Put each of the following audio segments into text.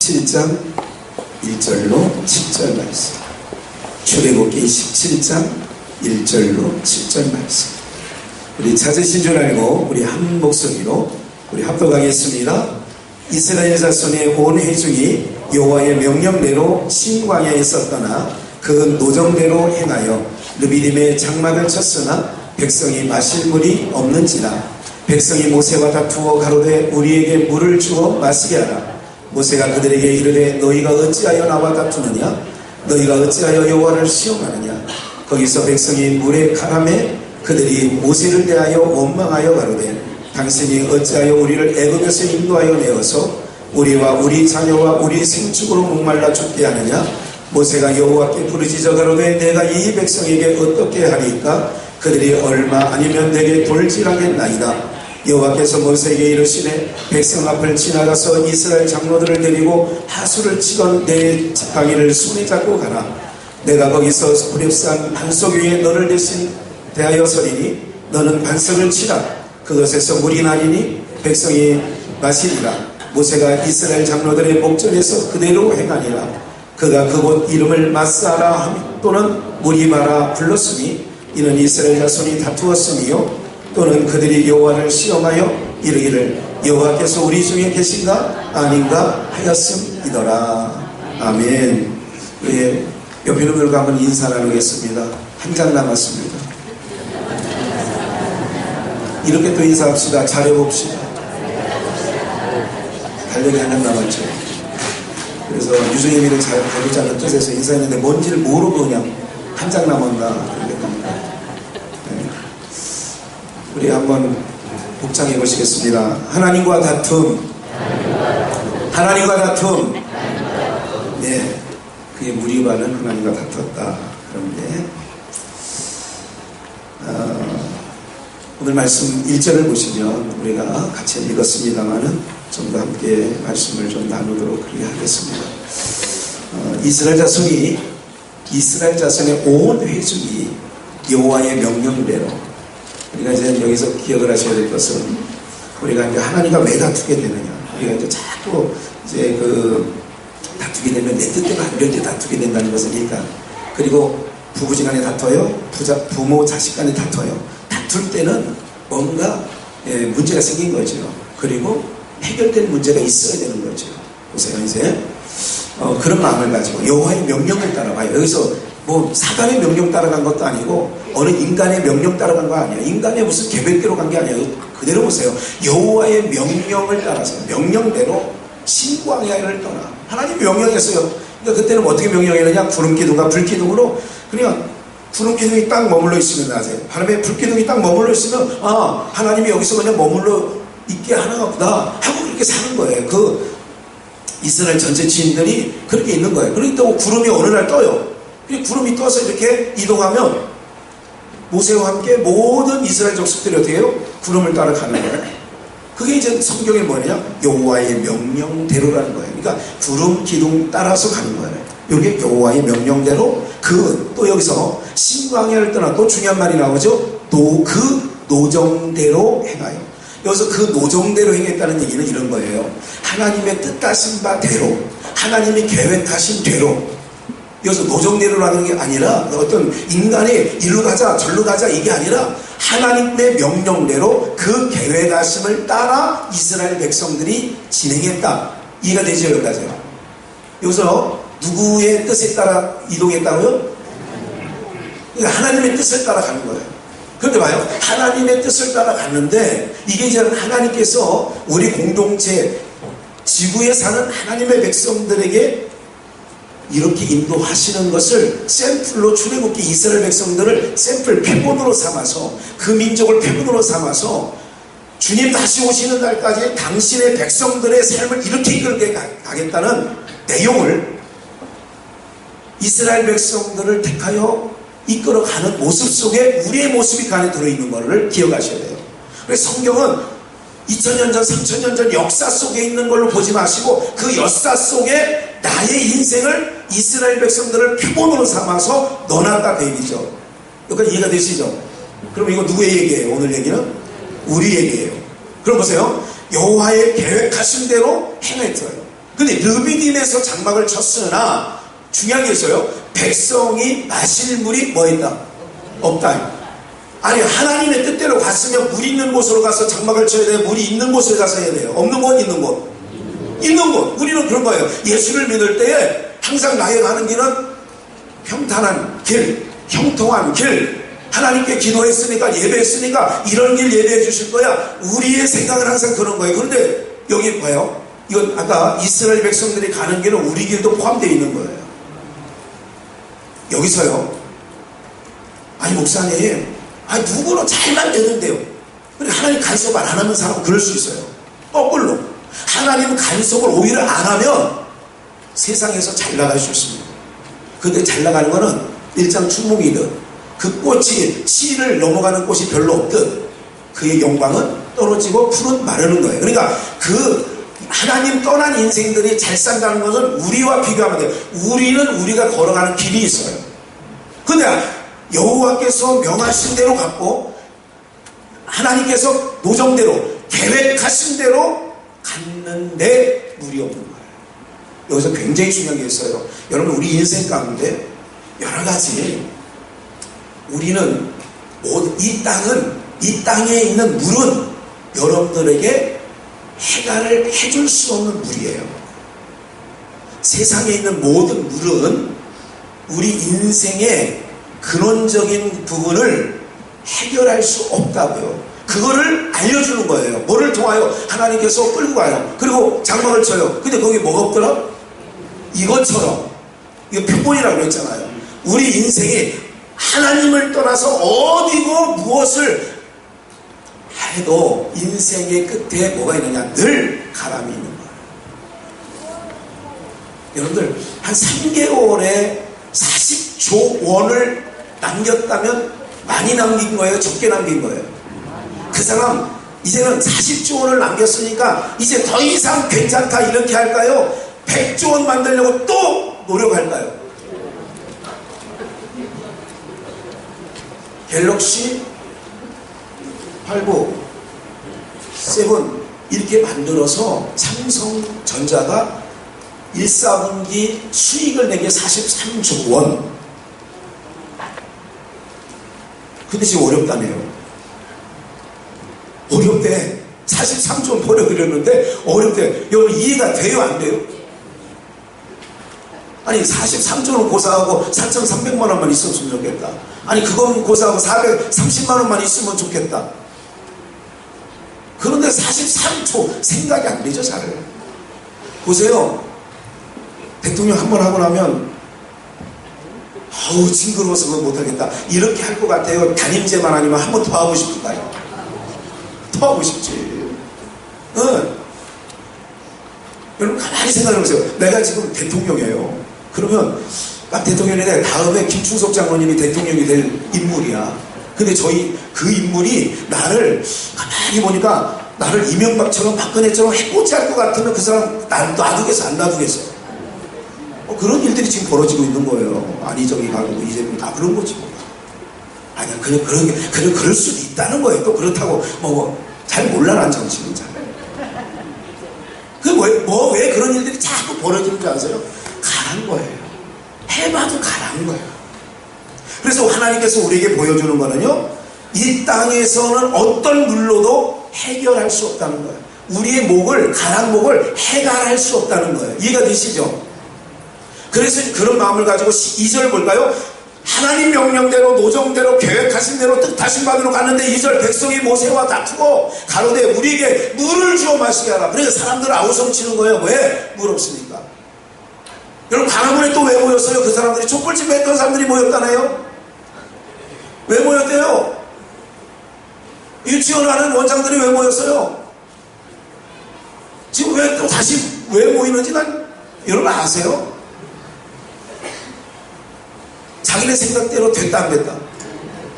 7장 1절로 7절 말씀. 출애굽기 17장 1절로 7절 말씀. 우리 찾으신 줄 알고 우리 한 목소리로 우리 합독하겠습니다. 이스라엘 자손의 온 회중이 여호와의 명령대로 신광야에서 떠나 그 노정대로 행하여 르비딤의 장막을 쳤으나 백성이 마실 물이 없는지라. 백성이 모세와 다투어 가로되 우리에게 물을 주어 마시게 하라. 모세가 그들에게 이르되 너희가 어찌하여 나와 다투느냐? 너희가 어찌하여 여호와를 시험하느냐? 거기서 백성이 물에 가라매 그들이 모세를 대하여 원망하여 가로되 당신이 어찌하여 우리를 애굽에서 인도하여 내어서 우리와 우리 자녀와 우리 생축으로 목말라 죽게 하느냐? 모세가 여호와께 부르짖어 가로되 내가 이 백성에게 어떻게 하리까? 그들이 얼마 아니면 내게 돌질하겠나이다. 여호와께서 모세에게 이르시되 백성 앞을 지나가서 이스라엘 장로들을 데리고 하수를 치던 내 지팡이를 손에 잡고 가라. 내가 거기서 호렙산 반석 위에 너를 대신 대하여 서리니 너는 반석을 치라. 그것에서 물이 나리니 백성이 마시리라. 모세가 이스라엘 장로들의 목전에서 그대로 행하니라. 그가 그곳 이름을 마사라 또는 무리마라 불렀으니 이는 이스라엘 자손이 다투었으며 또는 그들이 여호와를 시험하여 이르기를 여호와께서 우리 중에 계신가 아닌가 하였음이더라. 아멘. 우리 옆에 있는 분들과 한번 인사 나누겠습니다. 한 장 남았습니다. 이렇게 또 인사합시다. 잘해봅시다. 달력이 한 장 남았죠. 그래서 유종의미를 잘 해보자는 뜻에서 인사했는데 뭔지를 모르고 그냥 한 장 남았나 이렇게 합니다. 우리 한번 복창해 보시겠습니다. 하나님과 다툼. 하나님과 다툼. 네, 그의 무리와는 하나님과 다퉜다. 그런데 오늘 말씀 1절을 보시면 우리가 같이 읽었습니다만은 좀 더 함께 말씀을 좀 나누도록 그렇게 하겠습니다. 이스라엘 자손의 온 회중이 여호와의 명령대로. 우리가 이제 여기서 기억을 하셔야 될 것은 우리가 이제 하나님과 왜 다투게 되느냐. 우리가 이제 자꾸 이제 다투게 되면 내 뜻대로 안 될 때 다투게 된다는 것이니까. 그리고 부부지간에 다퉈요. 부모 자식 간에 다퉈요. 다툴 때는 뭔가 문제가 생긴 거죠. 그리고 해결될 문제가 있어야 되는 거죠. 보세요 이제 그런 마음을 가지고 여호와의 명령을 따라가요. 여기서 뭐 사단의 명령 따라간 것도 아니고 어느 인간의 명령 따라간 거 아니에요. 인간의 무슨 계획대로 간 게 아니에요. 그대로 보세요. 여호와의 명령을 따라서 명령대로 신광야를 떠나. 하나님 명령했어요. 그러니까 그때는 어떻게 명령했느냐? 구름기둥과 불기둥으로 그냥 구름기둥이 딱 머물러 있으면 아세요. 바람에 불기둥이 딱 머물러 있으면 하나님이 여기서 그냥 머물러 있게 하나 보다 하고 그렇게 사는 거예요. 이스라엘 전체 지인들이 그렇게 있는 거예요. 그러니까 또 구름이 어느 날 떠요. 구름이 떠서 이렇게 이동하면 모세와 함께 모든 이스라엘 족속들이 어떻게 해요? 구름을 따라가는 거예요. 그게 이제 성경에 뭐냐? 여호와의 명령대로라는 거예요. 그러니까 구름 기둥 따라서 가는 거예요. 이게 여호와의 명령대로 또 여기서 신광야를 떠나 또 중요한 말이 나오죠. 그 노정대로 행하여. 여기서 그 노정대로 행했다는 얘기는 이런 거예요. 하나님의 뜻하신 바대로, 하나님이 계획하신 대로. 여기서 노정대로라는 게 아니라 어떤 인간의 일로 가자 절로 가자 이게 아니라 하나님의 명령대로 그 계획하심을 따라 이스라엘 백성들이 진행했다. 이해가 되죠? 여기까지요. 여기서 누구의 뜻에 따라 이동했다고요? 그러니까 하나님의 뜻을 따라 가는 거예요. 그런데 봐요. 하나님의 뜻을 따라 갔는데 이게 이제 하나님께서 우리 공동체 지구에 사는 하나님의 백성들에게 이렇게 인도하시는 것을 샘플로 출애굽기 이스라엘 백성들을 샘플 표본으로 삼아서 그 민족을 표본으로 삼아서 주님 다시 오시는 날까지 당신의 백성들의 삶을 이렇게 이끌게 가겠다는 내용을 이스라엘 백성들을 택하여 이끌어가는 모습 속에 우리의 모습이 그 안에 들어있는 것을 기억하셔야 돼요. 그래서 성경은 2000년 전, 3000년 전 역사 속에 있는 걸로 보지 마시고 그 역사 속에 나의 인생을 이스라엘 백성들을 표본으로 삼아서 넣어놨다 그 얘기죠. 여기까지 이해가 되시죠? 그럼 이거 누구의 얘기예요? 오늘 얘기는? 우리 얘기예요. 그럼 보세요. 여호와의 계획하신 대로 행했어요. 근데 르비딤에서 장막을 쳤으나 중요한 게 있어요. 백성이 마실 물이 뭐 있다? 없다. 아니, 하나님의 뜻대로 갔으면 물 있는 곳으로 가서 장막을 쳐야 돼요? 물이 있는 곳에 가서 해야 돼요? 없는 곳, 있는 곳? 있는 곳. 우리는 그런 거예요. 예수를 믿을 때에 항상 나의 가는 길은 평탄한 길, 형통한 길. 하나님께 기도했으니까, 예배했으니까 이런 길 예배해 주실 거야. 우리의 생각은 항상 그런 거예요. 그런데 여기 봐요. 이건 아까 이스라엘 백성들이 가는 길은 우리 길도 포함되어 있는 거예요. 여기서요. 아니, 목사님, 아니, 누구는 잘만 되는데요. 하나님 간섭 안 하는 사람은 그럴 수 있어요. 거꾸로. 하나님 간섭을 오히려 안 하면 세상에서 잘 나갈 수 있습니다. 근데 잘 나가는 거는 일장 충몽이든 그 꽃이 씨를 넘어가는 꽃이 별로 없든 그의 영광은 떨어지고 풀은 마르는 거예요. 그러니까 그 하나님 떠난 인생들이 잘 산다는 것은 우리와 비교하면 돼요. 우리는 우리가 걸어가는 길이 있어요. 근데 여호와께서 명하신 대로 갔고 하나님께서 노정대로 계획하신 대로 갔는데 물이 없는 거예요. 여기서 굉장히 중요한 게 있어요. 여러분, 우리 인생 가운데 여러 가지 우리는 이 땅에 있는 물은 여러분들에게 해결을 해줄 수 없는 물이에요. 세상에 있는 모든 물은 우리 인생의 근원적인 부분을 해결할 수 없다고요. 그거를 알려주는 거예요. 뭐를 통하여? 하나님께서 끌고 가요. 그리고 장막을 쳐요. 근데 거기 뭐가 없더라? 이것처럼, 이거 표본이라고 그랬잖아요. 우리 인생이 하나님을 떠나서 어디고 무엇을 해도 인생의 끝에 뭐가 있느냐? 늘 가람이 있는 거예요. 여러분들, 한 3개월에 40조 원을 남겼다면 많이 남긴 거예요? 적게 남긴 거예요? 그 사람 이제는 40조 원을 남겼으니까 이제 더 이상 괜찮다 이렇게 할까요? 100조 원 만들려고 또 노력할까요? 갤럭시 89, 7 이렇게 만들어서 삼성전자가 1, 4분기 수익을 내게 43조 원. 근데 지금 어렵다네요. 어렵대. 43조 원 벌어 그렸는데 어렵대. 여러분, 이해가 돼요, 안 돼요? 아니, 43조 원 고사하고 4,300만 원만 있었으면 좋겠다. 아니, 그건 고사하고 430만 원만 있으면 좋겠다. 그런데 43조 생각이 안 되죠, 잘. 보세요. 대통령 한 번 하고 나면 아우, 징그러워서 그거 못하겠다 이렇게 할 것 같아요. 단임제만 아니면 한 번 더 하고 싶을까요? 더 하고 싶지. 응. 여러분, 가만히 생각해보세요. 내가 지금 대통령이에요. 그러면 딱 대통령인데 다음에 김충석 장로님이 대통령이 될 인물이야. 근데 그 인물이 나를 가만히 보니까 나를 이명박처럼 박근혜처럼 해코지 할 것 같으면 그 사람 놔두겠어, 안 놔두겠어? 그런 일들이 지금 벌어지고 있는 거예요. 안희정이 가고 이재명이 다 그런 거지. 아니야, 그럴 수도 있다는 거예요. 또 그렇다고 잘 몰라, 난 정치는 잘. 왜 그런 일들이 자꾸 벌어지는 줄 아세요? 가란 거예요. 해봐도 가란 거예요. 그래서 하나님께서 우리에게 보여주는 거는요, 이 땅에서는 어떤 물로도 해결할 수 없다는 거예요. 우리의 가란 목을 해결할 수 없다는 거예요. 이해가 되시죠? 그래서 그런 마음을 가지고 2절 볼까요? 하나님 명령대로 노정대로 계획하신 대로 뜻하신 바대로 갔는데 2절 백성이 모세와 다투고 가로되 우리에게 물을 주어 마시게 하라. 그래서 사람들 아우성치는 거예요. 왜? 물 없으니까. 여러분, 강화문에 또 왜 모였어요? 그 사람들이 촛불집회 했던 사람들이 모였다네요. 왜 모였대요? 유치원 하는 원장들이 왜 모였어요? 지금 왜 또 다시 왜 모이는지 난 여러분 아세요? 자기네 생각대로 됐다 안 됐다?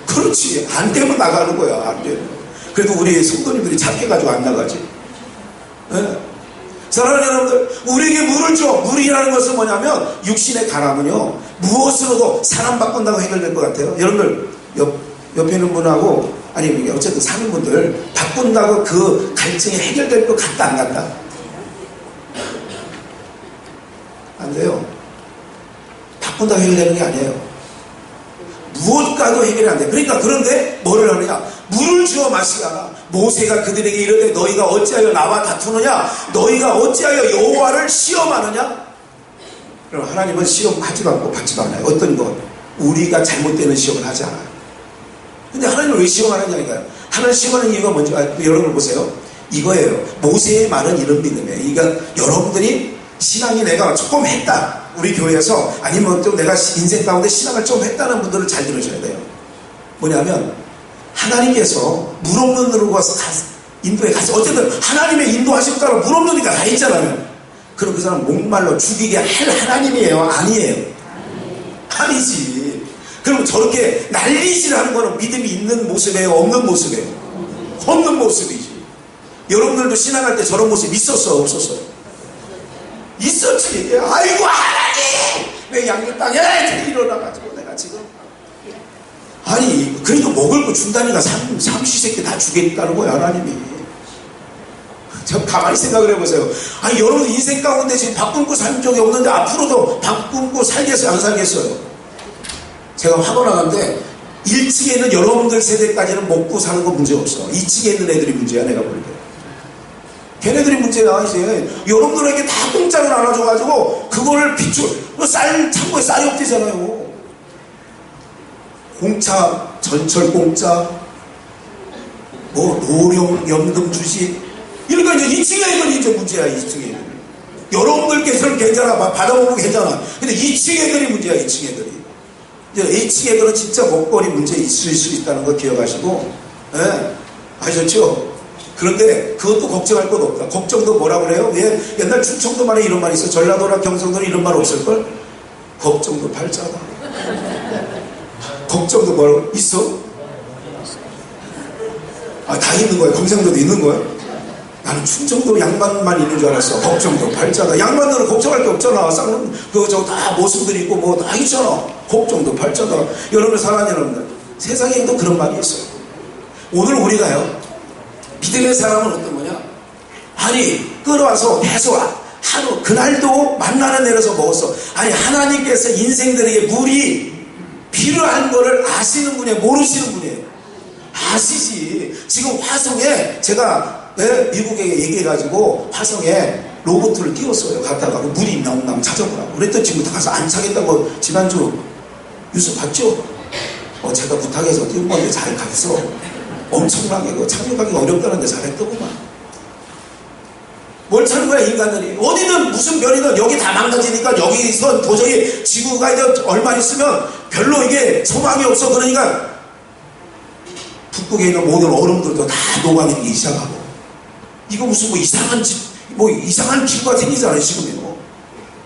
그렇지. 안 되면 나가는 거야. 안 되면. 그래도 우리 성도님들이 착해가지고 안 나가지. 네? 사랑하는 여러분들, 우리에게 물을 줘. 물이라는 것은 뭐냐면 육신의 가람은요, 무엇으로도 사람 바꾼다고 해결될 것 같아요. 여러분들 옆에 있는 분하고 아니 어쨌든 사는 분들 바꾼다고 그 갈증이 해결될 것 같다 안 같다? 안 돼요. 바꾼다고 해결되는 게 아니에요. 무엇과도 해결이 안 돼. 그러니까 그런데 뭐를 하느냐? 물을 주어 마시게 하라. 모세가 그들에게 이르되 너희가 어찌하여 나와 다투느냐? 너희가 어찌하여 여호와를 시험하느냐? 그럼 하나님은 시험하지도 않고 받지도 않아요. 어떤 것? 우리가 잘못되는 시험을 하지 않아요. 근데 하나님을 왜 시험하느냐니까요. 하나님 시험하는 이유가 뭔지 여러분 보세요. 이거예요. 모세의 말은 이런 믿음이에요. 그러니까 여러분들이 신앙이 내가 조금 했다. 우리 교회에서 아니면 좀 내가 인생 가운데 신앙을 좀 했다는 분들을 잘 들으셔야 돼요. 뭐냐면 하나님께서 물 없는 데로 가서 인도에 가서 어쨌든 하나님의 인도하심에 따라 물 없는 데가 다 있잖아요. 그럼 그 사람 목말라 죽이게 할 하나님이에요? 아니에요? 아니지. 그럼 저렇게 난리질하는 거는 믿음이 있는 모습이에요? 없는 모습이에요? 없는 모습이지. 여러분들도 신앙할 때 저런 모습 있었어요? 없었어요? 있었지. 아이고 하나님 왜 양육 땅에 일어나가지고 내가 지금 아니 그러니까 먹을 거 준다니까 삼시세끼 다 주겠다는 거야 하나님이. 저 가만히 생각을 해보세요. 아니 여러분 인생 가운데 지금 밥 굶고 산 적이 없는데 앞으로도 밥 굶고 살겠어요 안 살겠어요? 제가 화가 나는데 1층에 있는 여러분들 세대까지는 먹고 사는 거 문제 없어. 2층에 있는 애들이 문제야 내가 볼 때. 걔네들이 문제야 이제. 여러분들에게 다 공짜로 나눠줘가지고 그거를 쌀 창고에 쌀이 없대잖아요. 공차 전철 공짜 뭐 노령 연금 주식 그러니까 이제 2층에 있는 이제 문제야. 2층에 여러분들께서는 괜찮아 받아보면 괜찮아. 근데 2층 애들이 문제야. 2층 애들이. 이제 2층 애들은 진짜 먹거리 문제 있을 수 있다는 거 기억하시고 예? 아셨죠? 그런데 그것도 걱정할 것 없다. 걱정도 뭐라 그래요? 왜 옛날 충청도만에 이런 말이 있어. 전라도나 경상도는 이런 말 없을걸? 걱정도 팔자다. 걱정도 뭐라고 있어? 아, 다 있는 거야. 경상도도 있는 거야. 나는 충청도 양반만 있는 줄 알았어. 걱정도 팔자다. 양반들은 걱정할 게 없잖아. 쌍놈 그저 다 모습들이 있고 뭐 다 있잖아. 걱정도 팔자다. 여러분들 사랑하는 여러분들, 세상에도 그런 말이 있어요. 오늘 우리가요 믿음의 사람은 어떤 거냐? 아니 끌어와서 계속 하루 그날도 만나는 내려서 먹었어. 아니 하나님께서 인생들에게 물이 필요한 거를 아시는 분이에요? 모르시는 분이에요? 아시지. 지금 화성에 제가 미국에 얘기해가지고 화성에 로봇을 띄웠어요. 갔다가 물이 있나 없나 찾아보라고. 그랬더니 지금부터 가서 안 차겠다고 지난주 뉴스 봤죠? 제가 부탁해서 띄운 건데 잘 갔어. 엄청나게 착륙하기가 어렵다는데 잘했더구만. 뭘 찾는 거야 인간들이. 어디든 무슨 별이든 여기 다 망가지니까 여기서 도저히 지구가 이제 얼마 있으면 별로 이게 소망이 없어. 그러니까 북극에 있는 모든 얼음들도 다 녹아내리기 시작하고 이거 무슨 뭐 이상한 기구가 생기잖아요 지금요.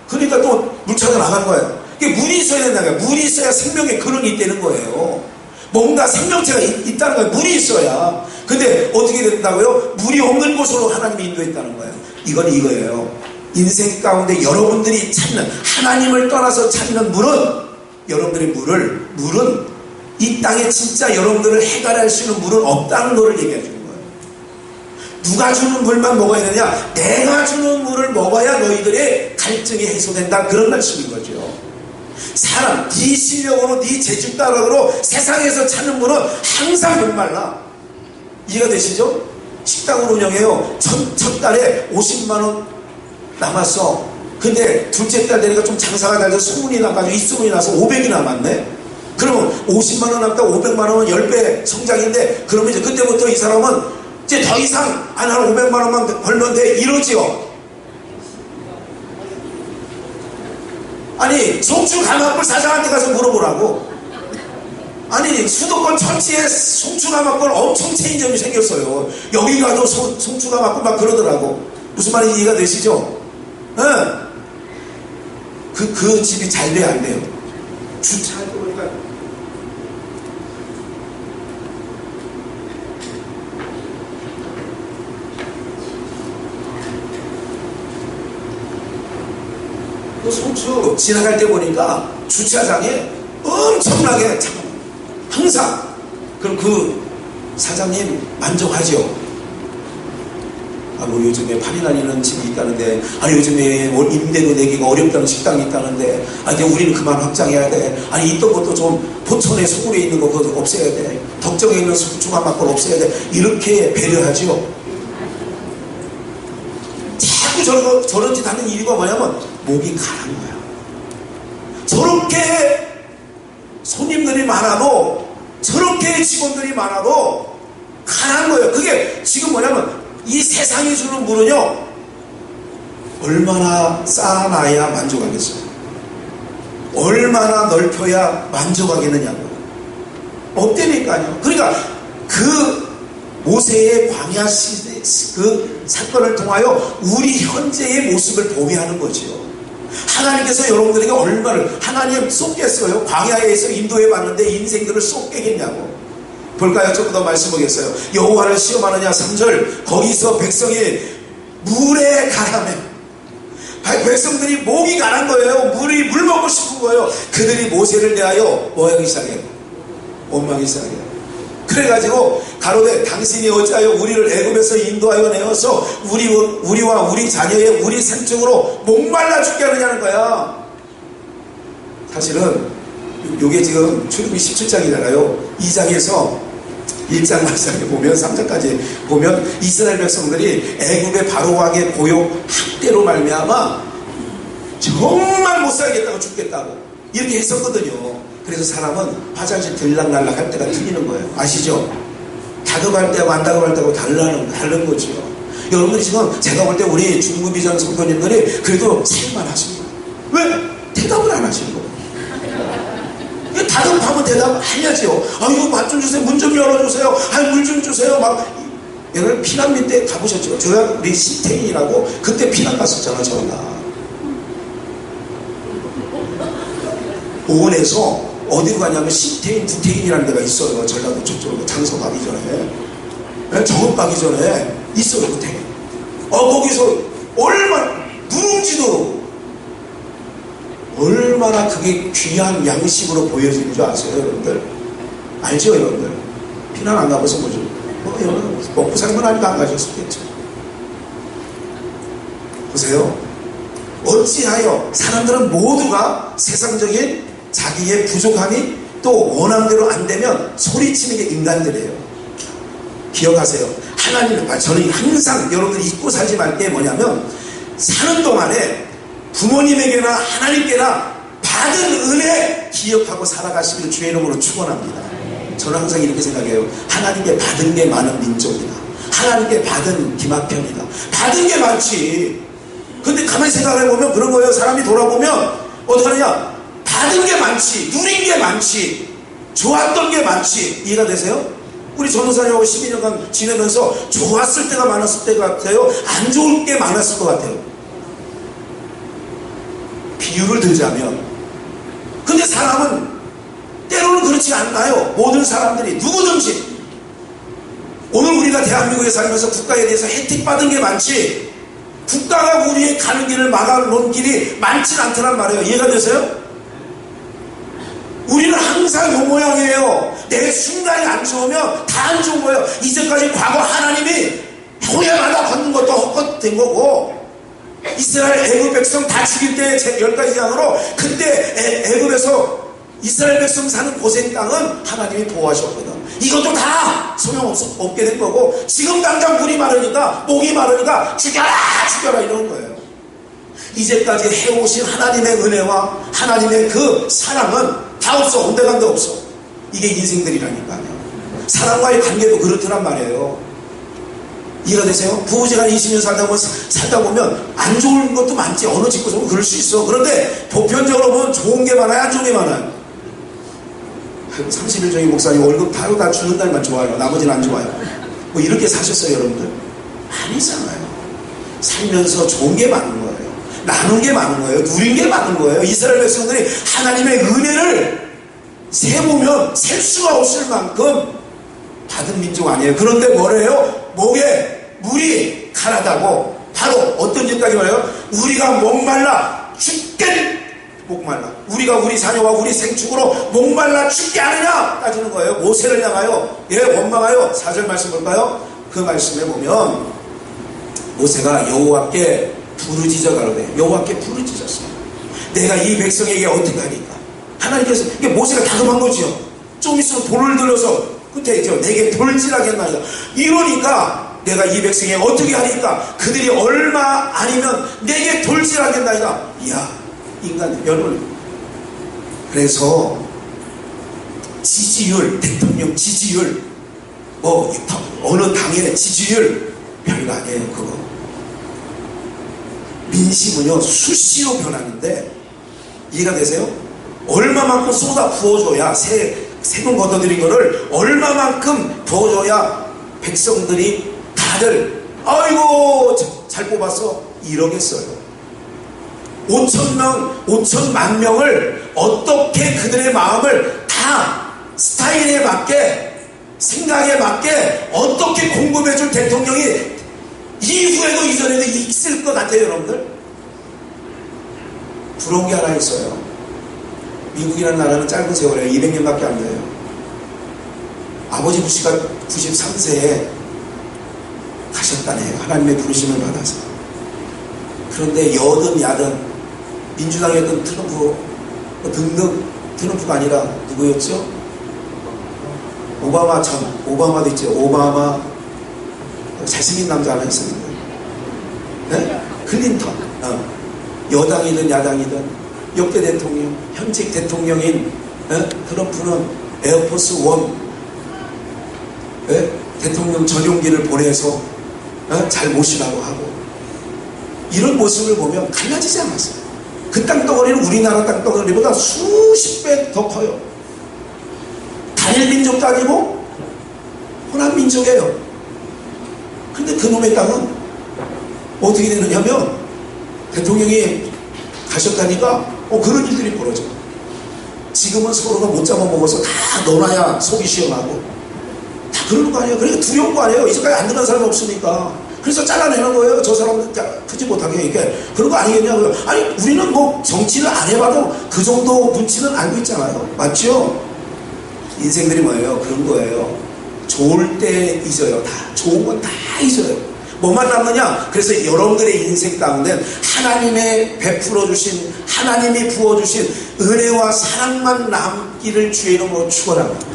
그러니까 또 물 찾아 나가는 거예요. 이게 물이 있어야 된다는 거예요. 물이 있어야 생명의 근원이 있다는 거예요. 뭔가 생명체가 있다는 거예요. 물이 있어야. 근데 어떻게 된다고요? 물이 없는 곳으로 하나님이 인도했다는 거예요. 이건 이거예요. 인생 가운데 여러분들이 찾는 하나님을 떠나서 찾는 물은 여러분들의 물은 이 땅에 진짜 여러분들을 해결할 수 있는 물은 없다는 것을 얘기해 주는 거예요. 누가 주는 물만 먹어야 되냐? 내가 주는 물을 먹어야 너희들의 갈증이 해소된다. 그런 말씀인 거죠. 사람, 네 실력으로, 네 재주따락으로 세상에서 찾는 물은 항상 목말라. 이해가 되시죠? 식당을 운영해요. 첫 달에 50만원 남았어. 근데 둘째 달 되니까 좀 장사가 잘 돼서 소문이 나가지고 입소문이 나서 500이 남았네. 그러면 50만원 남다 500만원은 10배 성장인데 그러면 이제 그때부터 이 사람은 이제 더 이상 한 500만원만 벌면 돼. 이러지요. 아니 송추 가마불 사장한테 가서 물어보라고. 아니 수도권 천지에 송추 가마불 엄청 체인점이 생겼어요. 여기 가도 송추 가마불 막 그러더라고. 무슨 말인지 이해가 되시죠? 응. 그 집이 잘 돼야 안 돼요. 주차할 때 보니까 그 송추 지나갈 때 보니까 주차장에 엄청나게 항상 그럼 그 사장님 만족하죠? 뭐 요즘에 팔이 날리는 집이 있다는데, 요즘에 임대료 내기가 어렵다는 식당이 있다는데, 이제 우리는 그만 확장해야 돼. 있던 것도 좀 포천에 소굴에 있는 거 그거 없애야 돼. 덕정에 있는 중앙마을 없애야 돼. 이렇게 배려하죠. 자꾸 저런 짓 하는 이유가 뭐냐면 목이 가는 거야. 저렇게 손님들이 많아도, 저렇게 직원들이 많아도 가난 거예요. 그게 지금 뭐냐면 이 세상이 주는 물은요, 얼마나 쌓아놔야 만족하겠어요? 얼마나 넓혀야 만족하겠느냐고요. 없다니까요. 그러니까 그 모세의 광야 시대 그 사건을 통하여 우리 현재의 모습을 보게 하는 거죠. 하나님께서 여러분들에게 얼마를, 하나님 쏟겠어요? 광야에서 인도해 봤는데 인생들을 쏟겠냐고. 볼까요? 조금 더 말씀 보겠어요. 여호와를 시험하느냐 3절. 거기서 백성이 물에 가라매. 백성들이 목이 가란 거예요. 물 먹고 싶은 거예요. 그들이 모세를 대하여 뭐 하기 시작해요? 원망하기 시작해요. 그래가지고 가로되 당신이 어찌하여 우리를 애굽에서 인도하여 내어서 우리와 우리 자녀의 우리 생축으로 목말라 죽게 하느냐는 거야. 사실은 요게 지금 출애굽기 17장이잖아요. 2장에서 1장 말씀에 보면 3장까지 보면 이스라엘 백성들이 애굽의 바로왕의 고용 학대로 말미암아 정말 못 살겠다고 죽겠다고 이렇게 했었거든요. 그래서 사람은 화장실 들락날락 할 때가 틀리는 거예요. 아시죠? 다급할 때하고 안 다급할 때하고 다른 거죠. 여러분들이 지금 제가 볼 때 우리 중국 비전 성도님들이 그래도 살만 하십니다. 왜? 대답을 안 하시는 거예요. 다급하면 대답해야죠. 이거 맛 좀 주세요. 문 좀 열어주세요. 물 좀 주세요. 여러분 피난민 때 가보셨죠? 제가 우리 신태인이라고 그때 피난 갔었잖아. 저희가 오원에서 어디로 가냐면 신태인, 구태인이라는 데가 있어요. 전라도 저쪽으로 장서 가기 전에, 정읍 가기 전에 있어요. 구태인. 거기서 얼마나 누룽지도 얼마나 그게 귀한 양식으로 보여지는 줄 아세요, 여러분들? 알죠, 여러분들? 피난 안 가봐서 뭐죠? 먹고 살만 하니까 안 가셨겠죠. 보세요. 어찌하여 사람들은 모두가 세상적인 자기의 부족함이 또 원함대로 안 되면 소리치는 게 인간들이에요. 기억하세요. 하나님은, 저는 항상 여러분들이 잊고 살지 말 게 뭐냐면, 사는 동안에 부모님에게나 하나님께나 받은 은혜 기억하고 살아가시기를 주의 이름으로 축원합니다. 저는 항상 이렇게 생각해요. 하나님께 받은 게 많은 민족이다. 하나님께 받은 기막편이다. 받은 게 많지. 근데 가만히 생각해보면 그런 거예요. 사람이 돌아보면 어떡하느냐? 받은 게 많지, 누린 게 많지, 좋았던 게 많지. 이해가 되세요? 우리 전도사님하고 12년간 지내면서 좋았을 때가 많았을 때 같아요? 안 좋을 게 많았을 것 같아요? 비유를 들자면, 근데 사람은 때로는 그렇지 않나요? 모든 사람들이 누구든지 오늘 우리가 대한민국에 살면서 국가에 대해서 혜택 받은 게 많지, 국가가 우리의 가는 길을 막아놓은 길이 많진 않더란 말이에요. 이해가 되세요? 우리는 항상 요 모양이에요. 내 순간이 안 좋으면 다 안 좋은 거예요. 이제까지 과거 하나님이 교회마다 걷는 것도 헛것된 거고, 이스라엘 애굽 백성 다 죽일 때 10가지 장으로 그때 애굽에서 이스라엘 백성 사는 고센 땅은 하나님이 보호하셨거든. 이것도 다 소용없게 된 거고, 지금 당장 물이 마르니까, 목이 마르니까 죽여라 이러는 거예요. 이제까지 해오신 하나님의 은혜와 하나님의 그 사랑은 다 없어. 온데간데 없어. 이게 인생들이라니까요. 사람과의 관계도 그렇더란 말이에요. 이해가 되세요? 부부지간 20년 살다 보면 안 좋은 것도 많지. 어느 집도 좀 그럴 수 있어. 그런데 보편적으로 보면 좋은 게 많아요? 안 좋은 게 많아요? 30일 종일 목사님 월급 바로 다 주는 날만 좋아요. 나머지는 안 좋아요. 뭐 이렇게 사셨어요, 여러분들? 아니잖아요. 살면서 좋은 게 많은 거예요. 나눈 게 많은 거예요. 누린 게 많은 거예요. 이스라엘 백성들이 하나님의 은혜를 세보면 셀 수가 없을 만큼 받은 민족 아니에요. 그런데 뭐래요? 목에 물이 가라다고. 바로 어떤 일까지 말해요? 우리가 목말라 죽게 목말라. 우리가 우리 자녀와 우리 생축으로 목말라 죽게 하느냐 따지는 거예요. 모세를 향하여 원망하여 4절 말씀 볼까요? 그 말씀에 보면 모세가 여호와께 부르짖어 가로되, 여호와께 부르짖었어요. 내가 이 백성에게 어떻게 하니까. 하나님께서, 이게 모세가 다급한 거죠. 좀 있으면 돌을 들어서 끝에 있죠. 내게 돌질하겠나이다. 이러니까 내가 이 백성에게 어떻게 하니까 그들이 얼마 아니면 내게 돌질하겠나이다. 이야, 인간 여러분. 그래서 지지율, 대통령 지지율, 뭐 어느 당의 지지율 별거 아니에요. 그거 민심은요 수시로 변하는데, 이해가 되세요? 얼마만큼 쏟아 부어줘야, 세금 걷어들인 거를 얼마만큼 부어줘야 백성들이 다들 아이고 잘 뽑았어 이러겠어요. 5천만 명을 어떻게 그들의 마음을 다 스타일에 맞게, 생각에 맞게 어떻게 공급해줄 대통령이 이후에도 이전에도 있을 것 같아요. 여러분들, 부러운 게 하나 있어요. 미국이라는 나라는 짧은 세월에 200년밖에 안 돼요. 아버지 부시가 93세에 가셨다네요. 하나님의 부르심을 받아서. 그런데 여든 야든 민주당이었던 트럼프 등등, 트럼프가 아니라 누구였죠? 오바마도 있죠. 오바마, 잘생긴 남자 하나 있었는데, 네? 클린턴. 여당이든 야당이든 역대 대통령, 현직 대통령인 트럼프는 에어포스 원 대통령 전용기를 보내서 잘 모시라고 하고, 이런 모습을 보면 갈라지지 않았어요. 그 땅덩어리는 우리나라 땅덩어리보다 수십 배 더 커요. 단일 민족도 아니고 혼합 민족이에요. 근데 그놈의 땅은 어떻게 되느냐면, 대통령이 가셨다니까 그런 일들이 벌어져. 지금은 서로가 못 잡아먹어서 다 넣어놔야 속이 시원하고 다 그러는 거 아니에요. 그러니까 두려운 거 아니에요. 이제까지 안 들어간 사람이 없으니까. 그래서 잘라내는 거예요. 저 사람은 크지 못하게. 이게 그런 거 아니겠냐고요. 아니, 우리는 뭐 정치를 안 해봐도 그 정도 눈치는 알고 있잖아요. 맞죠? 인생들이 뭐예요? 그런 거예요. 좋을 때 잊어요. 다 좋은 건 다 잊어요. 뭐만 남느냐? 그래서 여러분들의 인생 가운데 하나님의 베풀어 주신, 하나님이 부어주신 은혜와 사랑만 남기를 주의 이름으로 축원합니다.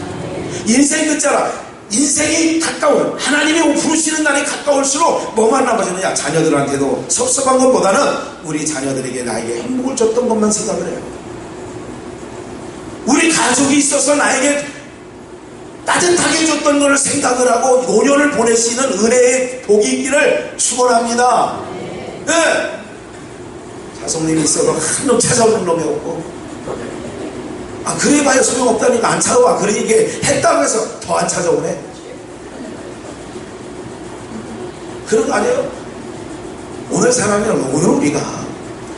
인생 끝자락, 인생이 가까운, 하나님이 부르시는 날이 가까울수록 뭐만 남아지느냐? 자녀들한테도 섭섭한 것보다는 우리 자녀들에게 나에게 행복을 줬던 것만 생각을 해요. 우리 가족이 있어서 나에게 따뜻하게 해줬던 것을 생각을 하고 노년을 보내시는 은혜의 복이 있기를 축원합니다. 네. 자손님이 있어도 한 놈 찾아오는 놈이 없고, 그래 봐야 소용없다니까 안 찾아와. 그래 이게 했다고 해서 더 안 찾아오네. 그런 거 아니에요? 오늘 사람이란, 오늘 우리가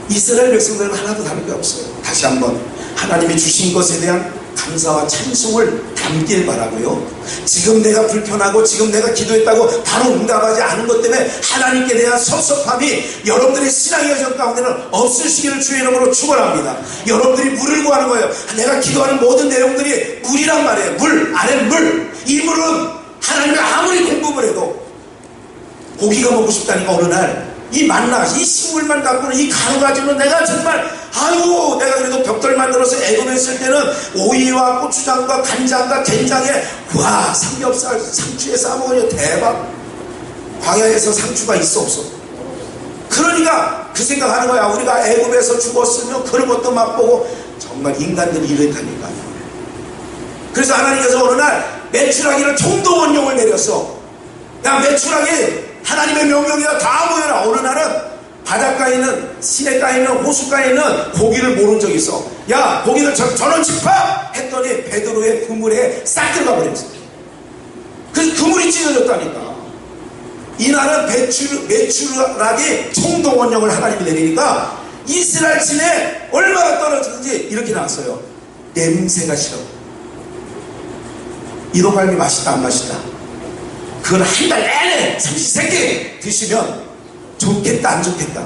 이스라엘 백성들은 하나도 다른 게 없어요. 다시 한번 하나님이 주신 것에 대한 감사와 찬송을 담길 바라고요. 지금 내가 불편하고 지금 내가 기도했다고 바로 응답하지 않은 것 때문에 하나님께 대한 섭섭함이 여러분들의 신앙의 여정 가운데는 없으시기를 주의 이름으로 축원합니다. 여러분들이 물을 구하는 거예요. 내가 기도하는 모든 내용들이 물이란 말이에요. 물, 아래 물. 이 물은 하나님이 아무리 공급을 해도, 고기가 먹고 싶다니까 어느 날 이 만나, 이 식물만 갖고는, 이 가루 가지고는 내가 정말, 아이고, 내가 그래도 벽돌 만들어서 애굽에 있을 때는 오이와 고추장과 간장과 된장에, 와, 삼겹살, 상추에 싸먹으니 대박. 광야에서 상추가 있어 없어? 그러니까 그 생각하는 거야. 우리가 애굽에서 죽었으면 그런 것도 맛보고. 정말 인간들이 이랬다니까요. 그래서 하나님께서 어느 날 메추라기를 총동원령을 내렸어. 야, 메추라기 하나님의 명령이라 다 모여라. 어느 날은 바닷가에 있는, 시내가에 있는, 호숫가에 있는 고기를 모른 적이 있어. 야, 고기들 전원 집합! 했더니 베드로의 그물에 싹 들어가 버렸어. 그래서 그물이 찢어졌다니까. 이날은 메추라기 총동원령을 하나님이 내리니까 이스라엘 진에 얼마나 떨어지는지 이렇게 나왔어요. 냄새가 싫어. 이동갈비 맛있다 안 맛있다? 그건 한 달 내내 삼시세끼 드시면 좋겠다 안 좋겠다?